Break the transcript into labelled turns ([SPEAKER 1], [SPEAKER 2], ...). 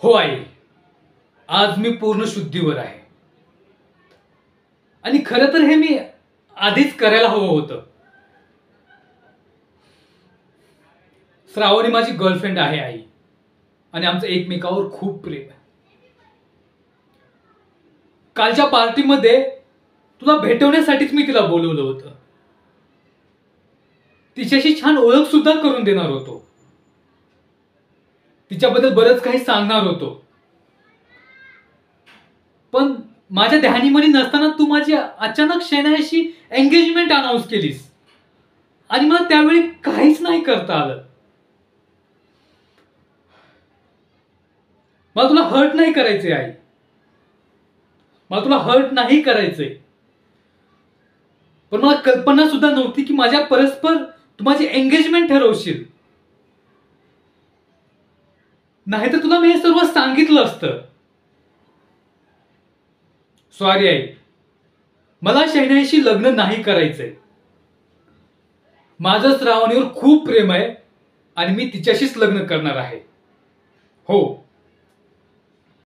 [SPEAKER 1] हो आई, आज मी पूर्ण शुद्धीवर आहे. आणि खरं तर हे मी आधीच करायला हवं होतं. श्रावणी माझी गर्लफ्रेंड आहे आई, आणि आमचं एकमेकावर खूप प्रेम आहे. कालच्या पार्टीमध्ये तुला भेटवण्यासाठीच मी तिला बोलवलं होतं. तिच्याशी छान ओळख सुद्धा करून देणार होतो. तिच्याबद्दल बरंच काही सांगणार होतो. पण माझ्या ध्यानीमनी नसताना तू माझी अचानक शेनायाशी एंगेजमेंट अनाऊन्स केलीस, आणि मला त्यावेळी काहीच नाही करता आलं. मला तुला हर्ट नाही करायचंय आई, मला तुला हर्ट नाही करायचंय. पण मला कल्पना सुद्धा नव्हती की माझ्या परस्पर तू माझी एंगेजमेंट ठरवशील. नाहीतर तुला मी हे सर्व सांगितलं असतं. सॉरी आई, मला शहनाईशी लग्न नाही करायचंय. माझं श्रावणीवर खूप प्रेम आहे, आणि मी तिच्याशीच लग्न करणार आहे. हो.